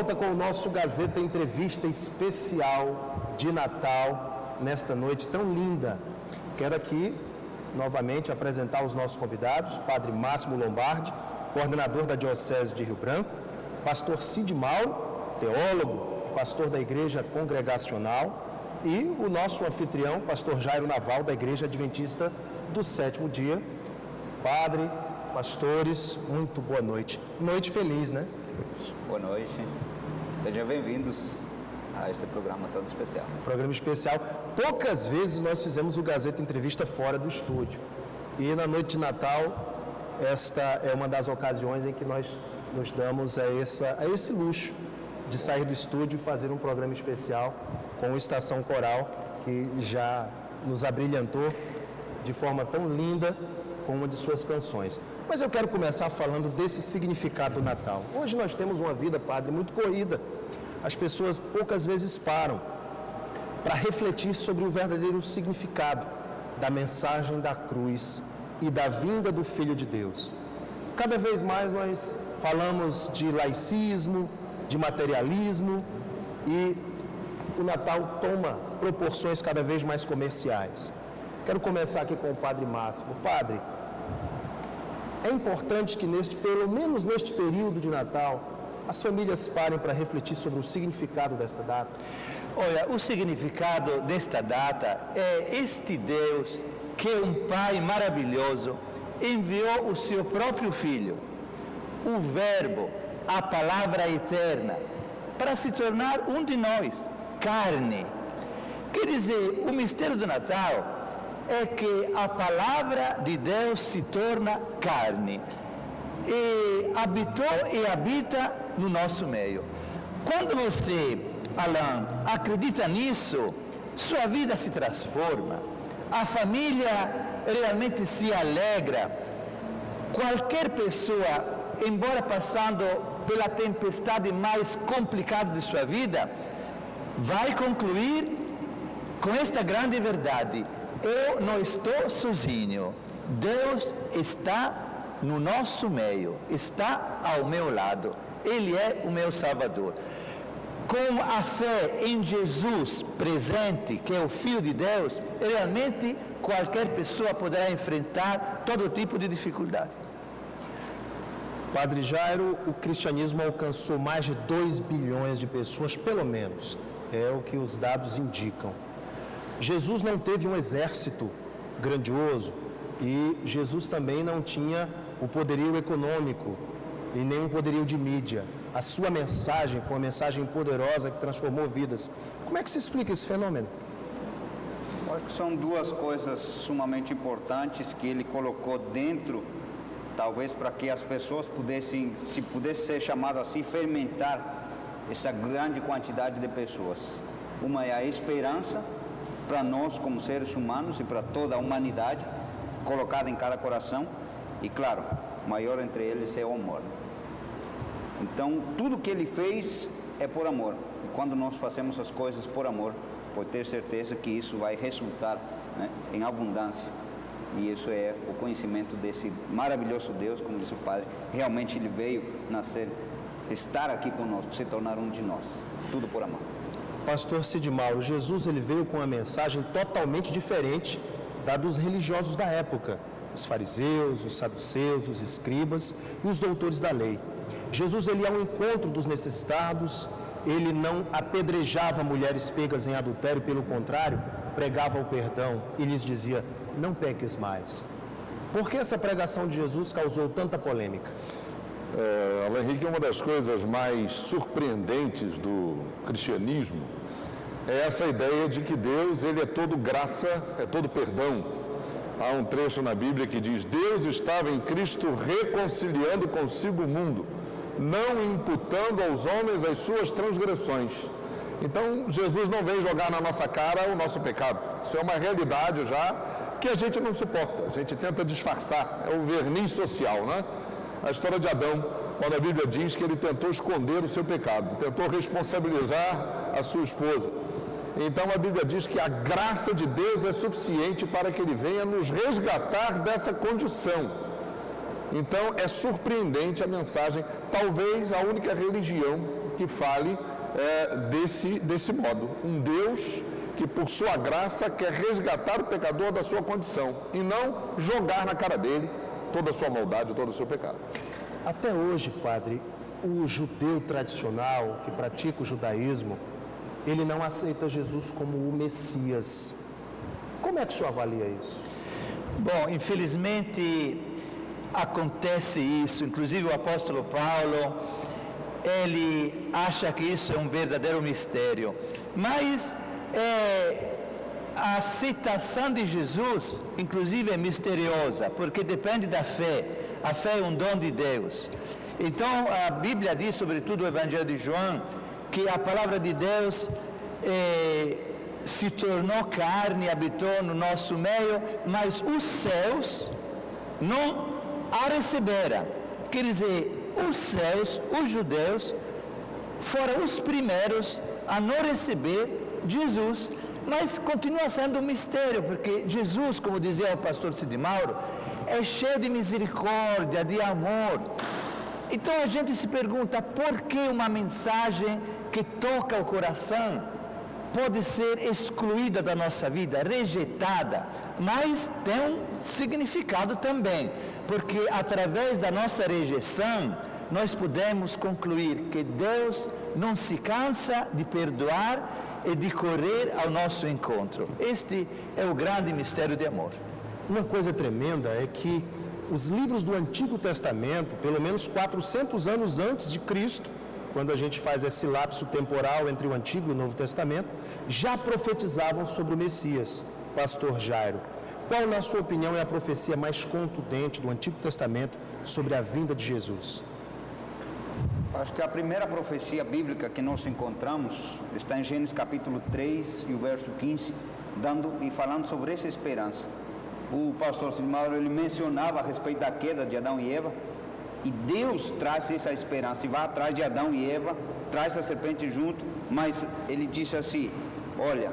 volta com o nosso Gazeta Entrevista especial de Natal, nesta noite tão linda. Quero aqui, novamente, apresentar os nossos convidados, Padre Máximo Lombardi, coordenador da Diocese de Rio Branco, Pastor Cid Mauro, teólogo, pastor da Igreja Congregacional, e o nosso anfitrião, Pastor Jairo Naval, da Igreja Adventista do Sétimo Dia. Padre, pastores, muito boa noite. Noite feliz, né? Boa noite. Sejam bem-vindos a este programa todo especial. Programa especial. Poucas vezes nós fizemos o Gazeta Entrevista fora do estúdio. E na noite de Natal, esta é uma das ocasiões em que nós nos damos a esse luxo de sair do estúdio e fazer um programa especial com o Estação Coral, que já nos abrilhantou de forma tão linda com uma de suas canções. Mas eu quero começar falando desse significado do Natal. Hoje nós temos uma vida, Padre, muito corrida. As pessoas poucas vezes param para refletir sobre o verdadeiro significado da mensagem da cruz e da vinda do Filho de Deus. Cada vez mais nós falamos de laicismo, de materialismo, e o Natal toma proporções cada vez mais comerciais. Quero começar aqui com o Padre Máximo. Padre, é importante que pelo menos neste período de Natal, as famílias parem para refletir sobre o significado desta data? Olha, o significado desta data é este Deus que é um Pai maravilhoso, enviou o seu próprio Filho, o Verbo, a Palavra Eterna, para se tornar um de nós, carne. Quer dizer, o mistério do Natal é que a Palavra de Deus se torna carne e habitou e habita no nosso meio. Quando você, Alain, acredita nisso, sua vida se transforma, a família realmente se alegra. Qualquer pessoa, embora passando pela tempestade mais complicada de sua vida, vai concluir com esta grande verdade: eu não estou sozinho, Deus está no nosso meio, está ao meu lado, Ele é o meu Salvador. Com a fé em Jesus presente, que é o Filho de Deus, realmente qualquer pessoa poderá enfrentar todo tipo de dificuldade. Padre Jairo, o cristianismo alcançou mais de 2 bilhões de pessoas, pelo menos, é o que os dados indicam. Jesus não teve um exército grandioso e Jesus também não tinha o poderio econômico e nem um poderio de mídia. A sua mensagem foi uma mensagem poderosa que transformou vidas. Como é que se explica esse fenômeno? Eu acho que são duas coisas sumamente importantes que ele colocou dentro, talvez para que as pessoas pudessem, se pudesse ser chamado assim, fermentar essa grande quantidade de pessoas. Uma é a esperança para nós como seres humanos e para toda a humanidade, colocada em cada coração, e claro, o maior entre eles é o amor. Então, tudo que ele fez é por amor. E quando nós fazemos as coisas por amor, pode ter certeza que isso vai resultar, né, em abundância. E isso é o conhecimento desse maravilhoso Deus, como disse o Padre. Realmente ele veio nascer, estar aqui conosco, se tornar um de nós. Tudo por amor. Pastor Cid Mauro, Jesus ele veio com uma mensagem totalmente diferente da dos religiosos da época. Os fariseus, os saduceus, os escribas e os doutores da lei. Jesus ele ia ao encontro dos necessitados, ele não apedrejava mulheres pegas em adultério, pelo contrário, pregava o perdão e lhes dizia: não peques mais. Por que essa pregação de Jesus causou tanta polêmica? Alain Henrique, uma das coisas mais surpreendentes do cristianismo é essa ideia de que Deus ele é todo graça, é todo perdão. Há um trecho na Bíblia que diz: Deus estava em Cristo reconciliando consigo o mundo, não imputando aos homens as suas transgressões. Então, Jesus não vem jogar na nossa cara o nosso pecado. Isso é uma realidade já que a gente não suporta, a gente tenta disfarçar, é o verniz social, né? A história de Adão, quando a Bíblia diz que ele tentou esconder o seu pecado, tentou responsabilizar a sua esposa. Então a Bíblia diz que a graça de Deus é suficiente para que Ele venha nos resgatar dessa condição. Então é surpreendente a mensagem, talvez a única religião que fale desse modo. Um Deus que, por sua graça, quer resgatar o pecador da sua condição e não jogar na cara dele toda a sua maldade, todo o seu pecado. Até hoje, padre, o judeu tradicional que pratica o judaísmo, ele não aceita Jesus como o Messias. Como é que o senhor avalia isso? Bom, infelizmente acontece isso. Inclusive o apóstolo Paulo, ele acha que isso é um verdadeiro mistério. Mas a aceitação de Jesus, inclusive, é misteriosa, porque depende da fé. A fé é um dom de Deus. Então, a Bíblia diz, sobretudo o Evangelho de João, que a palavra de Deus se tornou carne e habitou no nosso meio, mas os céus não a receberam. Quer dizer, os céus, os judeus, foram os primeiros a não receber Jesus, mas continua sendo um mistério, porque Jesus, como dizia o pastor Cid Mauro, é cheio de misericórdia, de amor. Então a gente se pergunta, por que uma mensagem que toca o coração pode ser excluída da nossa vida, rejeitada? Mas tem um significado também, porque através da nossa rejeição, nós podemos concluir que Deus não se cansa de perdoar e de correr ao nosso encontro. Este é o grande mistério de amor. Uma coisa tremenda é que os livros do Antigo Testamento, pelo menos 400 anos antes de Cristo, quando a gente faz esse lapso temporal entre o Antigo e o Novo Testamento, já profetizavam sobre o Messias, pastor Jairo. Qual, na sua opinião, é a profecia mais contundente do Antigo Testamento sobre a vinda de Jesus? Acho que a primeira profecia bíblica que nós encontramos está em Gênesis capítulo 3 e o verso 15, dando e falando sobre essa esperança. O pastor Cid Mauro, ele mencionava a respeito da queda de Adão e Eva, e Deus traz essa esperança, e vai atrás de Adão e Eva, traz a serpente junto, mas ele disse assim, olha,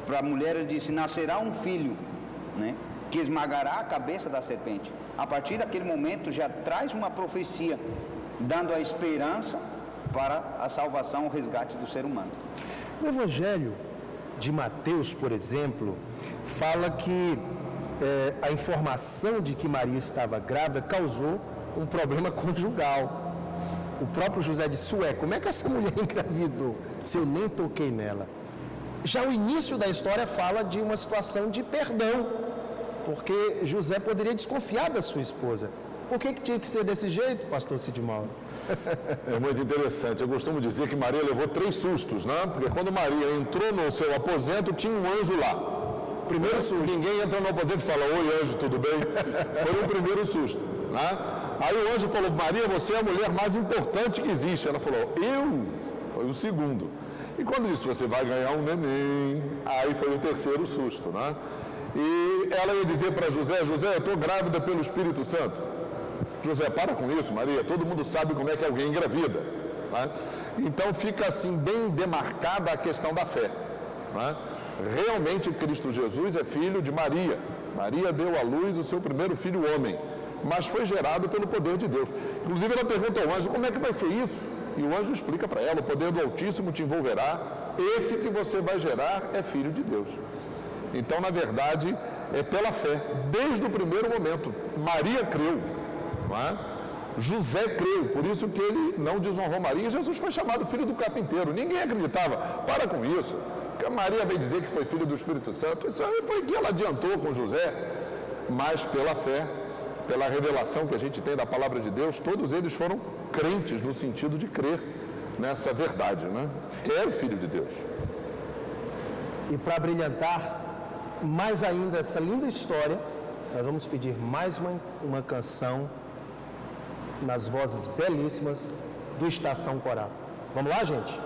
para a mulher ele disse, nascerá um filho, né, que esmagará a cabeça da serpente. A partir daquele momento já traz uma profecia, dando a esperança para a salvação, o resgate do ser humano. O Evangelho de Mateus, por exemplo, fala que a informação de que Maria estava grávida causou um problema conjugal. O próprio José disse, como é que essa mulher engravidou se eu nem toquei nela? Já o início da história fala de uma situação de perdão, porque José poderia desconfiar da sua esposa. Por que tinha que ser desse jeito, pastor Cid Mauro? É muito interessante. Eu costumo dizer que Maria levou 3 sustos, né? Porque quando Maria entrou no seu aposento, tinha um anjo lá. Primeiro susto. Ninguém entra no aposento e fala, oi anjo, tudo bem? Foi o primeiro susto, né? Aí o anjo falou, Maria, você é a mulher mais importante que existe. Ela falou, eu? Foi o segundo. E quando disse, você vai ganhar um neném, aí foi o terceiro susto, né? E ela ia dizer para José, eu estou grávida pelo Espírito Santo. José, para com isso, Maria, todo mundo sabe como é que alguém engravida, né? Então fica assim bem demarcada a questão da fé, né? Realmente Cristo Jesus é filho de Maria. Maria deu à luz o seu primeiro filho homem, mas foi gerado pelo poder de Deus. Inclusive ela pergunta ao anjo, como é que vai ser isso? E o anjo explica para ela, o poder do Altíssimo te envolverá, esse que você vai gerar é filho de Deus. Então, na verdade, é pela fé, desde o primeiro momento. Maria creu, não é? José creu, por isso que ele não desonrou Maria. Jesus foi chamado filho do carpinteiro, ninguém acreditava. Para com isso, que Maria veio dizer que foi filho do Espírito Santo, isso aí foi que ela adiantou com José, mas pela fé, pela revelação que a gente tem da palavra de Deus, todos eles foram crentes no sentido de crer nessa verdade, né? É o Filho de Deus. E para brilhantar mais ainda essa linda história, nós vamos pedir mais uma canção nas vozes belíssimas do Estação Coral. Vamos lá, gente?